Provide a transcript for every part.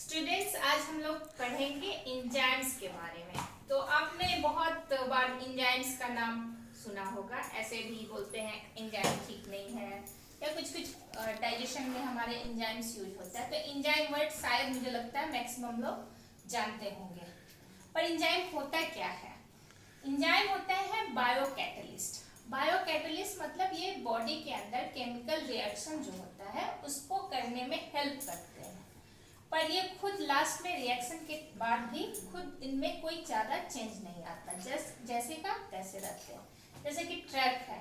Students, आज हम लोग पढ़ेंगे एंजाइम्स के बारे में। तो आपने बहुत बार एंजाइम्स का नाम सुना होगा। ऐसे भी बोलते हैं एंजाइम ठीक नहीं है, या कुछ कुछ डाइजेशन में हमारे एंजाइम्स यूज होता है। तो एंजाइम वर्ड शायद मुझे लगता है मैक्सिमम लोग जानते होंगे। पर एंजाइम होता क्या है? एंजाइम होता है बायोकैटलिस्ट। बायोकैटलिस्ट मतलब ये बॉडी के अंदर केमिकल रिएक्शन जो होता है उसको करने में हेल्प करते हैं। पर ये खुद लास्ट में रिएक्शन के बाद भी खुद इनमें कोई ज़्यादा चेंज नहीं आता, जैसे का तैसे रहते हैं। जैसे कि ट्रक है,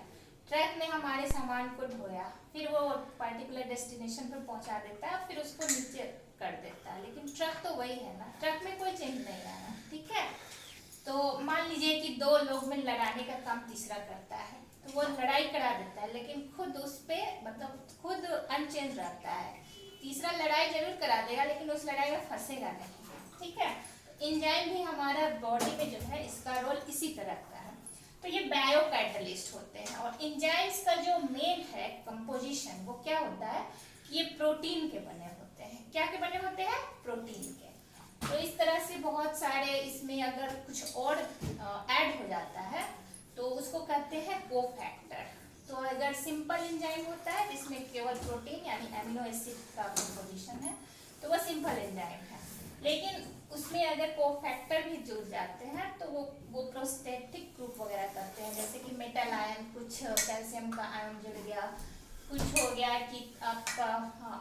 ट्रक ने हमारे सामान को ढोया, फिर वो पर्टिकुलर डेस्टिनेशन पर पहुंचा देता है, फिर उसको नीचे कर देता है, लेकिन ट्रक तो वही है ना, ट्रक में कोई चेंज नहीं आया। ठीक है, तो मान लीजिए कि दो लोग में लड़ाने का काम तीसरा करता है, तो वो लड़ाई करा देता है, लेकिन खुद उस पे मतलब खुद अनचेंज रहता है। तीसरा लड़ाई जरूर करा देगा, लेकिन उस लड़ाई में फंसेगा नहीं। ठीक है, एंजाइम भी हमारा बॉडी में जो है इसका रोल इसी तरह का है। तो ये बायोकैटलिस्ट होते हैं। और एंजाइम्स का जो मेन है कंपोजिशन, वो क्या होता है कि ये प्रोटीन के बने होते हैं। क्या के बने होते हैं? प्रोटीन के। तो इस तरह से बहुत सारे इसमें अगर कुछ और ऐड हो जाता है तो उसको कहते हैं कोफैक्टर। तो अगर सिंपल एंजाइम होता है जिसमें केवल प्रोटीन यानी एमिनो एसिड का कंपोजिशन है तो वो सिंपल एंजाइम है। लेकिन उसमें अगर कोफैक्टर भी जुड़ जाते हैं तो वो प्रोस्टेटिक ग्रुप वगैरह करते हैं। जैसे कि मेटल आयन, कुछ कैल्शियम का आयन जुड़ गया, कुछ हो गया कि आपका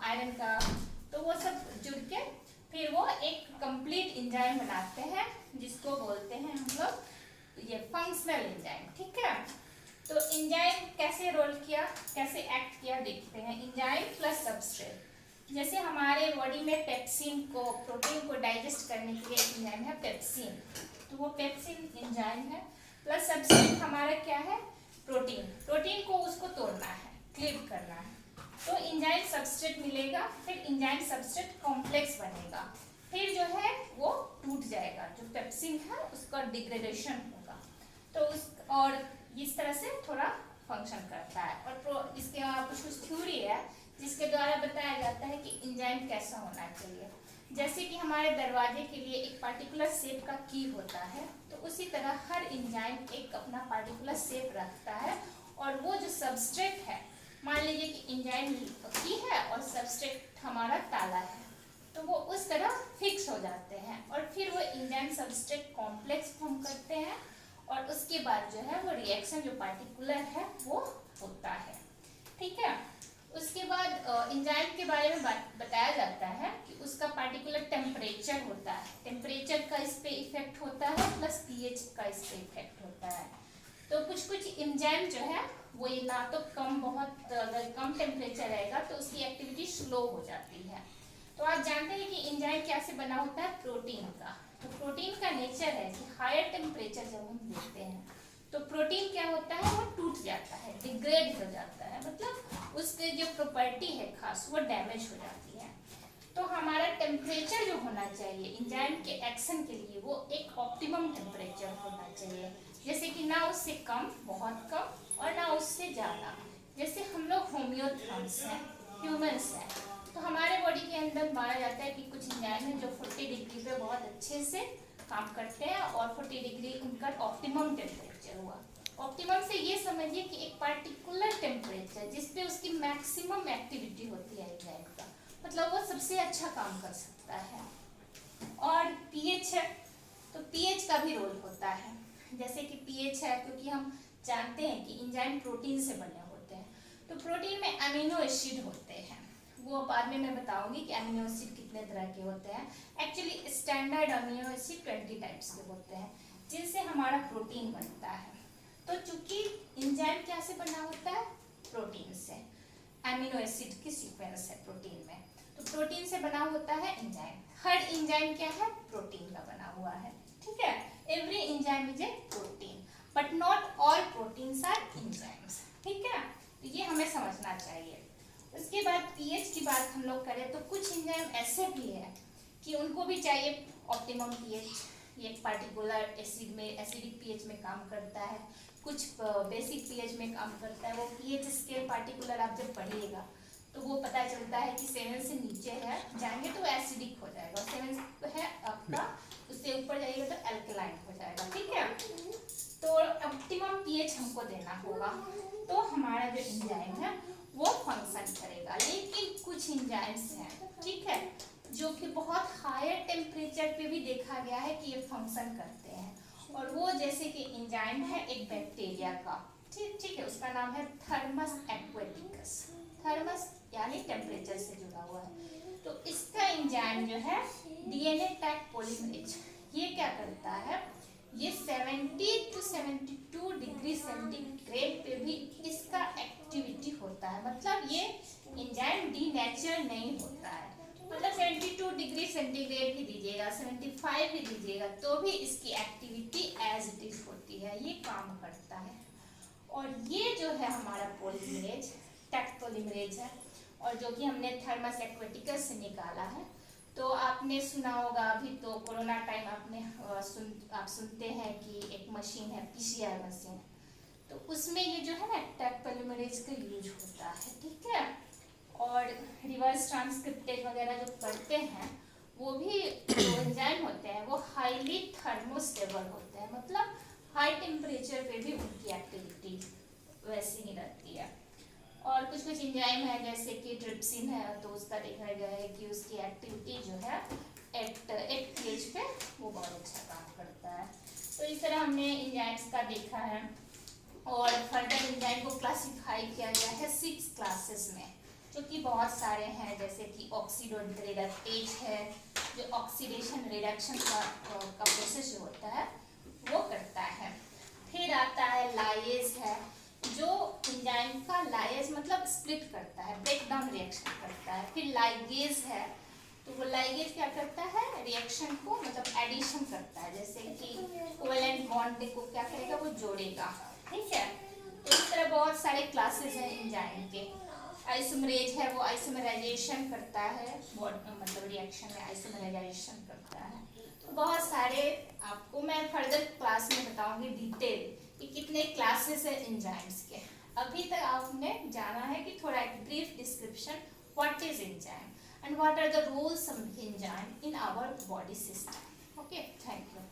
आयरन का, तो वो सब जुड़ के फिर वो एक कंप्लीट एंजाइम बनाते हैं जिसको बोलते हैं हम लोग ये फंक्शनल एंजाइम। ठीक है, तो एंजाइम कैसे रोल किया, कैसे एक्ट किया देखते हैं। एंजाइम प्लस सबस्ट्रेट, जैसे हमारे बॉडी में पेप्सिन को, प्रोटीन को डाइजेस्ट करने के लिए एंजाइम है पेप्सिन, तो वो पेप्सिन एंजाइम है। प्लस सबस्ट्रेट हमारा क्या है? प्रोटीन। प्रोटीन को उसको तोड़ना है, क्लीव करना है, तो एंजाइम सबस्ट्रेट मिलेगा। फिर एंजाइम सबस्ट्रेट कॉम्प्लेक्स बनेगा, फिर जो है वो टूट जाएगा, जो पेप्सिन है उसका डिग्रेडेशन होगा। तो उस और इस तरह से थोड़ा फंक्शन करता है। और इसके कुछ थ्योरी है जिसके द्वारा बताया जाता है कि एंजाइम कैसा होना चाहिए। जैसे कि हमारे दरवाजे के लिए एक पर्टिकुलर शेप का की होता है, तो उसी तरह हर एंजाइम एक अपना पर्टिकुलर शेप रखता है। और वो जो सबस्ट्रेट है, मान लीजिए कि एंजाइम की है और सबस्ट्रेट हमारा ताला है, तो वो उस तरह फिक्स हो जाते हैं। और फिर वो एंजाइम सबस्ट्रेट कॉम्प्लेक्स फॉर्म करते हैं, और उसके बाद जो है वो रिएक्शन जो पार्टिकुलर है वो होता है। ठीक है, उसके बाद एंजाइम के बारे में बताया जाता है कि उसका पार्टिकुलर टेम्परेचर होता है। टेम्परेचर का इस पे इफेक्ट होता है, प्लस पीएच का इस पे इफेक्ट होता है। तो कुछ कुछ एंजाइम जो है वो ये ना तो बहुत अगर कम टेम्परेचर रहेगा तो उसकी एक्टिविटी स्लो हो जाती है। तो आप जानते हैं कि एंजाइम क्या से बना होता है? प्रोटीन का। तो प्रोटीन का नेचर है कि हायर टेम्परेचर जब हम देते हैं तो प्रोटीन क्या होता है? वो टूट जाता है, डिग्रेड हो जाता है, मतलब उसके जो प्रॉपर्टी है खास वो डैमेज हो जाती है। तो हमारा टेम्परेचर जो होना चाहिए एंजाइम के एक्शन के लिए वो एक ऑप्टिमम टेम्परेचर होना चाहिए। जैसे कि ना उससे कम, बहुत कम, और ना उससे ज़्यादा। जैसे हम लोग होम्योथर्म्स हैं, ह्यूमंस हैं, तो हमारे बॉडी के अंदर माना जाता है कि कुछ एंजाइम है जो 40 डिग्री पे बहुत अच्छे से काम करते हैं, और 40 डिग्री उनका ऑप्टिमम टेम्परेचर हुआ। ऑप्टिमम से ये समझिए कि एक पार्टिकुलर टेम्परेचर जिसपे उसकी मैक्सिमम एक्टिविटी होती है एंजाइम का, मतलब वो सबसे अच्छा काम कर सकता है। और पीएच है, तो पीएच का भी रोल होता है। जैसे कि पीएच है, क्योंकि हम जानते हैं कि एंजाइम प्रोटीन से बने होते हैं, तो प्रोटीन में अमीनो एसिड होते हैं। वो बाद में मैं बताऊंगी कि अमीनो एसिड कितने तरह के होते हैं। Actually standard amino acid 20 types के होते हैं जिनसे हमारा प्रोटीन बनता है। तो चूंकि एंजाइम क्या से बना होता है? प्रोटीन से। अमीनो एसिड की सीक्वेंस है प्रोटीन में, तो प्रोटीन से बना होता है एंजाइम। हर एंजाइम क्या है? प्रोटीन का बना हुआ है। ठीक है, every enzyme is a protein, but not all proteins are enzymes. ठीक है, तो ये हमें समझना चाहिए। उसके बाद पीएच की बात हम लोग करें तो कुछ एंजाइम ऐसे भी है कि उनको भी चाहिए ऑप्टिमम पीएच। ये पार्टिकुलर एसिड में, एसिडिक पीएच में काम करता है, कुछ बेसिक पीएच में काम करता है। वो पीएच स्केल पार्टिकुलर आप जब पढ़िएगा तो वो पता चलता है कि 7 से नीचे है जाएंगे तो एसिडिक हो जाएगा, 7 करना होगा, तो हमारा जो एंजाइम है वो फंक्शन करेगा। लेकिन कुछ एंजाइम्स हैं, ठीक है, जो कि बहुत हायर टेम्परेचर पे भी देखा गया है कि ये फंक्शन करते हैं। और वो जैसे कि एंजाइम है एक बैक्टीरिया का, ठीक है, उसका नाम है थर्मस एक्वेटिकस। थर्मस यानी टेम्परेचर से जुड़ा हुआ है। तो इसका एंजाइम जो है डीएनए टैग पॉलीमरेज, ये क्या करता है, ये 70 to 72 डिग्री सेंटीग्रेड पे भी इसका एक्टिविटी होता है। मतलब ये एंजाइम डीनेचर नहीं होता है, मतलब 72 डिग्री सेंटीग्रेड भी दीजिएगा, 75 भी दीजिएगा, तो भी इसकी एक्टिविटी एज इट इज होती है, ये काम करता है। और ये जो है हमारा पॉलीमरेज टैग पॉलीमरेज है, और जो कि हमने थर्मस एक्वेटिकस से निकाला है। तो आपने सुना होगा, अभी तो कोरोना टाइम आपने आप सुनते हैं कि एक मशीन है पीसीआर मशीन, तो उसमें ये जो है ना टैग पॉलीमरेज का यूज होता है, ठीक है। और रिवर्स ट्रांसक्रिप्टेज वगैरह जो करते हैं, वो भी जो एंजाइम होते हैं वो हाईली थर्मोस्टेबल होते हैं, मतलब हाई टेम्परेचर पे भी उनकी एक्टिविटी वैसी ही रहती है। और कुछ कुछ एंजाइम है जैसे कि ट्रिप्सिन है, तो उसका देखा गया है कि उसकी एक्टिविटी जो है एट pH पे वो बहुत अच्छा काम करता है। तो इस तरह हमने एंजाइम्स का देखा है। और फर्दर एंजाइम को क्लासिफाई किया गया है 6 क्लासेस में, जो कि बहुत सारे हैं, जैसे कि ऑक्सीडोरिडक्टेज है, जो ऑक्सीडेशन रिडक्शन का प्रोसेस जो होता है वो करता है। फिर आता है लाइएज है, जो एंजाइम का लाइएज मतलब स्प्लिट करता है, ब्रेक डाउन रिएक्शन करता है। फिर लाइगेज है, तो वो लाइगेज क्या करता है, रिएक्शन को मतलब एडिशन करता है, जैसे कि कोवेलेंट बॉन्ड को क्या करेगा, वो जोड़ेगा, ठीक है। तो इस तरह बहुत सारे क्लासेस हैं एंजाइम के। आइसोमरेज है, वो आइसोमराइजेशन करता है, मतलब रिएक्शन में आइसोमराइजेशन करता है। तो बहुत सारे आपको मैं फर्दर क्लास में बताऊंगी डिटेल कि कितने क्लासेस है एंजाइम्स के। अभी तक आपने जाना है कि थोड़ा एक brief description what is enzyme and what are the roles of enzyme in our body system. Okay, thank you.